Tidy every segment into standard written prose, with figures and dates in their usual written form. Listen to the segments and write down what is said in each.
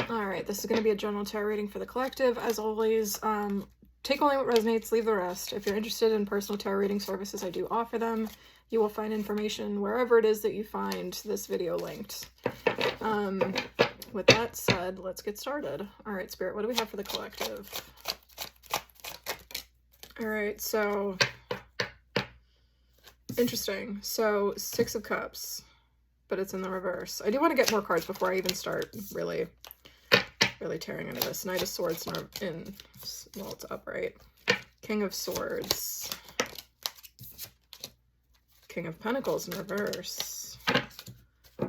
Alright, this is going to be a general tarot reading for the collective. As always, take only what resonates, leave the rest. If you're interested in personal tarot reading services, I do offer them. You will find information wherever it is that you find this video linked. With that said, let's get started. Alright, Spirit, what do we have for the collective? Alright, so... interesting. So, Six of Cups, but it's in the reverse. I do want to get more cards before I even start really tearing into this. Knight of Swords in well, it's upright. King of Swords. King of Pentacles in reverse.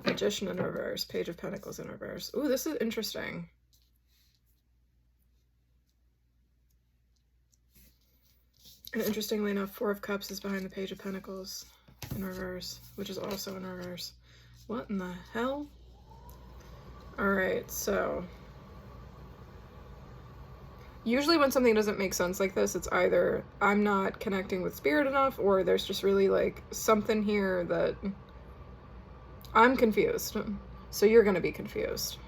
Magician in reverse. Page of Pentacles in reverse. Ooh, this is interesting. And interestingly enough, Four of Cups is behind the Page of Pentacles in reverse, which is also in reverse. What in the hell? Alright, so... usually when something doesn't make sense like this, it's either I'm not connecting with Spirit enough, or there's just really, like, something here that I'm confused. So you're gonna be confused.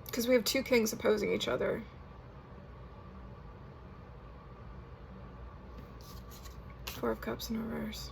Because we have two kings opposing each other. Four of Cups in reverse.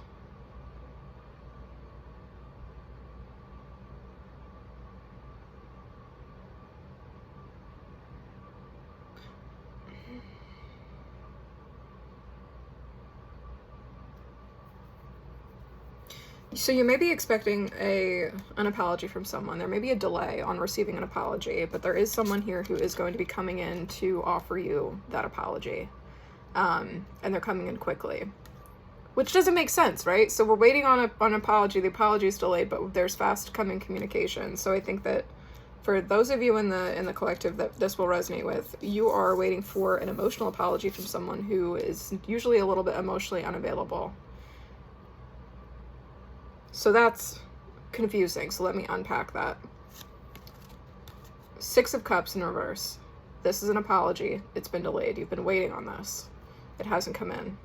So you may be expecting an apology from someone. There may be a delay on receiving an apology, but there is someone here who is going to be coming in to offer you that apology. And they're coming in quickly. Which doesn't make sense, right? So we're waiting on an apology. The apology is delayed, but there's fast coming communication. So I think that for those of you in the collective that this will resonate with, you are waiting for an emotional apology from someone who is usually a little bit emotionally unavailable. So that's confusing. So let me unpack that. Six of Cups in reverse. This is an apology. It's been delayed. You've been waiting on this. It hasn't come in.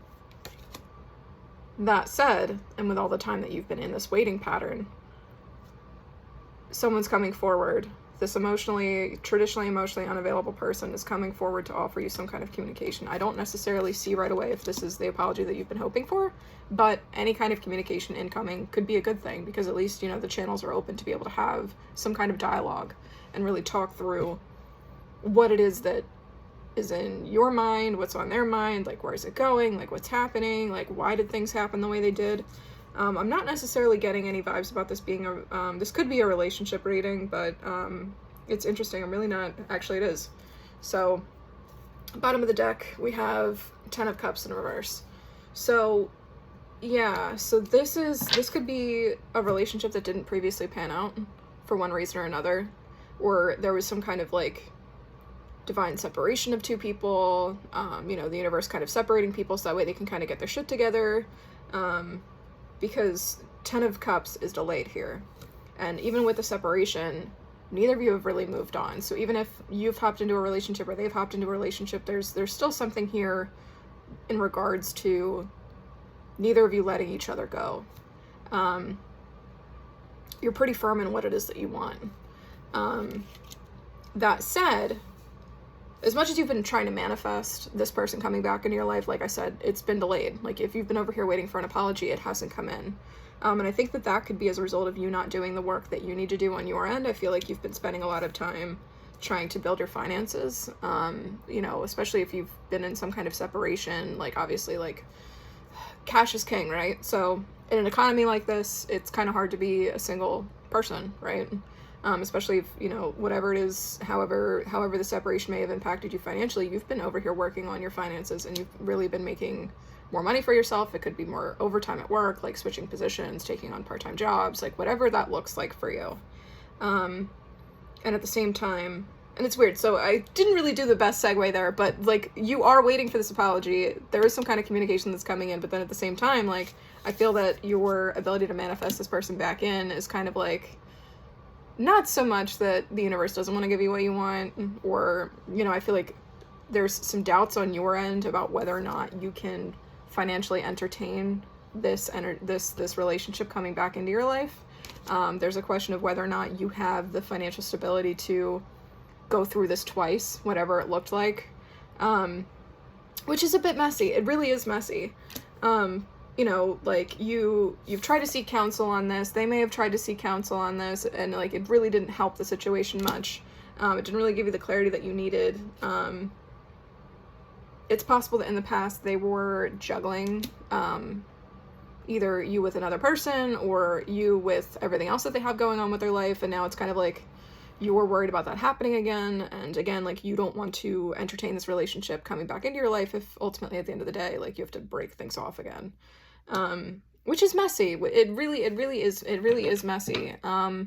That said, and with all the time that you've been in this waiting pattern, someone's coming forward. This traditionally emotionally unavailable person is coming forward to offer you some kind of communication. I don't necessarily see right away if this is the apology that you've been hoping for, but any kind of communication incoming could be a good thing, because at least, you know, the channels are open to be able to have some kind of dialogue and really talk through what it is that is in your mind, what's on their mind, like where's it going, like what's happening, like why did things happen the way they did. I'm not necessarily getting any vibes about this being this could be a relationship reading, but it's interesting. I'm really not. Actually, it is. So, bottom of the deck, we have Ten of Cups in reverse. So, yeah. So this could be a relationship that didn't previously pan out for one reason or another, or there was some kind of like divine separation of two people. You know, the universe kind of separating people so that way they can kind of get their shit together. Because Ten of Cups is delayed here. And even with the separation, neither of you have really moved on. So even if you've hopped into a relationship or they've hopped into a relationship, there's still something here in regards to neither of you letting each other go. You're pretty firm in what it is that you want. That said, as much as you've been trying to manifest this person coming back into your life, like I said, it's been delayed. Like, if you've been over here waiting for an apology, it hasn't come in. And I think that could be as a result of you not doing the work that you need to do on your end. I feel like you've been spending a lot of time trying to build your finances, you know, especially if you've been in some kind of separation. Like, obviously, like, cash is king, right? So in an economy like this, it's kind of hard to be a single person, right? Especially if, you know, whatever it is, however the separation may have impacted you financially, you've been over here working on your finances and you've really been making more money for yourself. It could be more overtime at work, like switching positions, taking on part-time jobs, like whatever that looks like for you. And at the same time, and it's weird, so I didn't really do the best segue there, but like, you are waiting for this apology. There is some kind of communication that's coming in, but then at the same time, like, I feel that your ability to manifest this person back in is kind of like, not so much that the universe doesn't want to give you what you want, or, you know, I feel like there's some doubts on your end about whether or not you can financially entertain this relationship coming back into your life. There's a question of whether or not you have the financial stability to go through this twice, whatever it looked like, which is a bit messy. It really is messy. You know, like, you've tried to seek counsel on this. They may have tried to seek counsel on this, and, like, it really didn't help the situation much. It didn't really give you the clarity that you needed. It's possible that in the past they were juggling, either you with another person or you with everything else that they have going on with their life, and now it's kind of like you're worried about that happening again, and again, like, you don't want to entertain this relationship coming back into your life if ultimately at the end of the day, like, you have to break things off again. Which is messy. It really is messy. I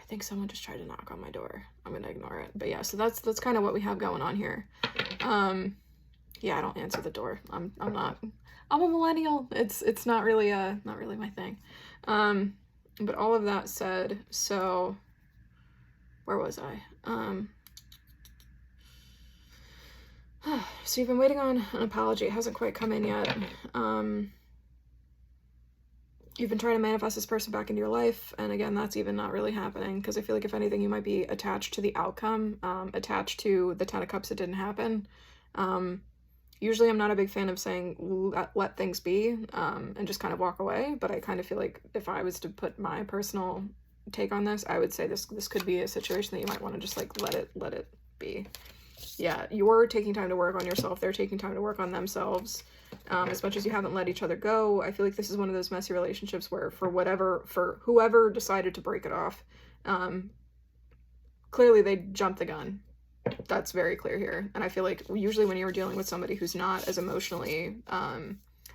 think someone just tried to knock on my door. I'm gonna ignore it. But yeah, so that's kind of what we have going on here. Yeah, I don't answer the door. I'm a millennial. It's not really my thing. But all of that said, so where was I? So you've been waiting on an apology. It hasn't quite come in yet. You've been trying to manifest this person back into your life, and again, that's even not really happening, because I feel like if anything, you might be attached to the outcome, attached to the Ten of Cups that didn't happen. Usually I'm not a big fan of saying let things be, and just kind of walk away, but I kind of feel like if I was to put my personal take on this, I would say this could be a situation that you might want to just, like, let it be. Yeah, you're taking time to work on yourself. They're taking time to work on themselves. As much as you haven't let each other go, I feel like this is one of those messy relationships where for whoever decided to break it off, clearly they jumped the gun. That's very clear here. And I feel like usually when you're dealing with somebody who's not as emotionally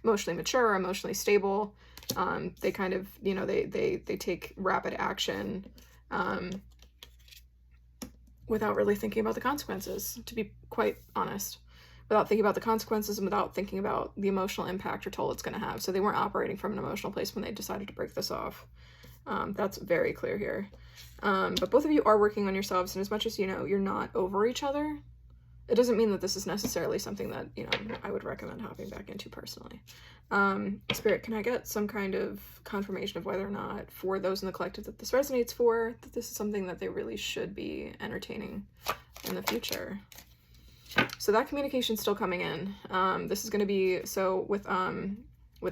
mature, emotionally stable, they kind of, you know, they take rapid action, without really thinking about the consequences, to be quite honest. Without thinking about the consequences and without thinking about the emotional impact or toll it's going to have. So they weren't operating from an emotional place when they decided to break this off. That's very clear here. But both of you are working on yourselves, and as much as, you know, you're not over each other, it doesn't mean that this is necessarily something that, you know, I would recommend hopping back into personally. Spirit, can I get some kind of confirmation of whether or not, for those in the collective that this resonates for, that this is something that they really should be entertaining in the future? So that communication's still coming in. This is going to be, so with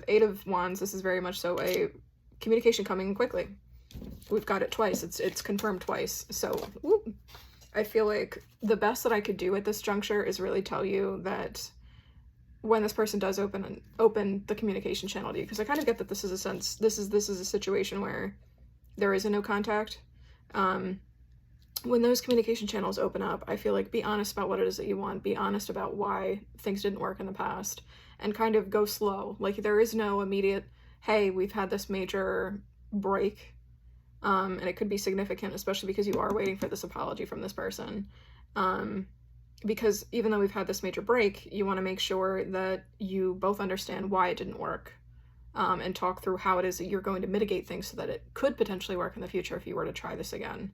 Eight of Wands, this is very much so a communication coming quickly. We've got it twice. It's confirmed twice. So whoop, I feel like the best that I could do at this juncture is really tell you that when this person does open the communication channel to you, because I kind of get that this is a situation where there is a no contact. When those communication channels open up, I feel like be honest about what it is that you want, be honest about why things didn't work in the past, and kind of go slow. Like, there is no immediate, hey, we've had this major break, and it could be significant, especially because you are waiting for this apology from this person. Because even though we've had this major break, you want to make sure that you both understand why it didn't work, and talk through how it is that you're going to mitigate things so that it could potentially work in the future if you were to try this again.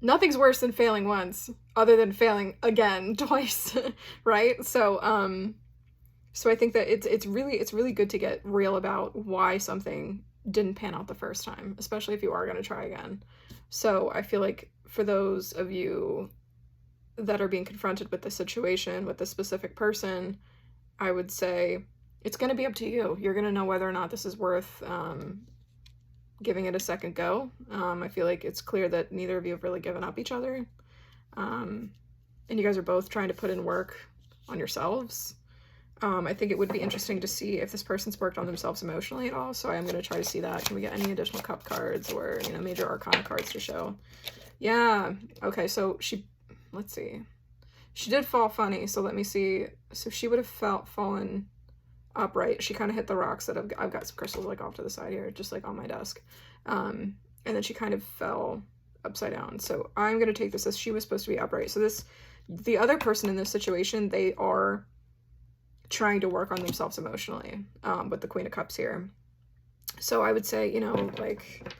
Nothing's worse than failing once, other than failing again twice, right? So I think that it's really good to get real about why something didn't pan out the first time, especially if you are going to try again. So I feel like for those of you that are being confronted with this situation, with this specific person, I would say it's going to be up to you. You're going to know whether or not this is worth giving it a second go. I feel like it's clear that neither of you have really given up each other. And you guys are both trying to put in work on yourselves. I think it would be interesting to see if this person's worked on themselves emotionally at all. So I am going to try to see that. Can we get any additional cup cards or, you know, major arcana cards to show? Yeah. Okay. So let's see. She did fall funny. So let me see. So she would have fallen upright. She kind of hit the rocks that I've got some crystals like off to the side here, just like on my desk. And then she kind of fell upside down. So I'm going to take this as she was supposed to be upright. So the other person in this situation, they are trying to work on themselves emotionally, with the Queen of Cups here. So I would say, you know, like,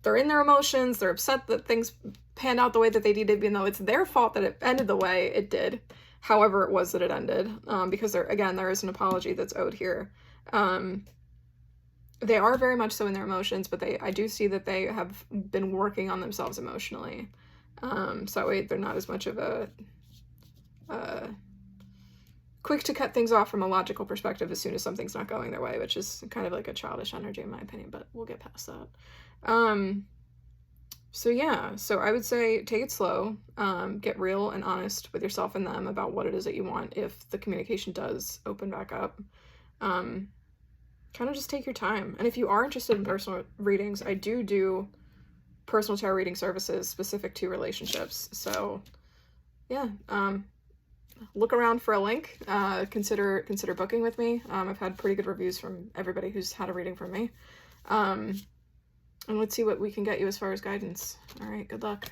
they're in their emotions, they're upset that things panned out the way that they did, even though it's their fault that it ended the way it did. however it was that it ended, because there is an apology that's owed here. They are very much so in their emotions, but I do see that they have been working on themselves emotionally. So that way they're not as much of a quick to cut things off from a logical perspective as soon as something's not going their way, which is kind of like a childish energy in my opinion, but we'll get past that. So yeah, so I would say take it slow, get real and honest with yourself and them about what it is that you want if the communication does open back up. Kind of just take your time. And if you are interested in personal readings, I do personal tarot reading services specific to relationships. So yeah, look around for a link. Consider booking with me. I've had pretty good reviews from everybody who's had a reading from me. And let's see what we can get you as far as guidance. All right, good luck.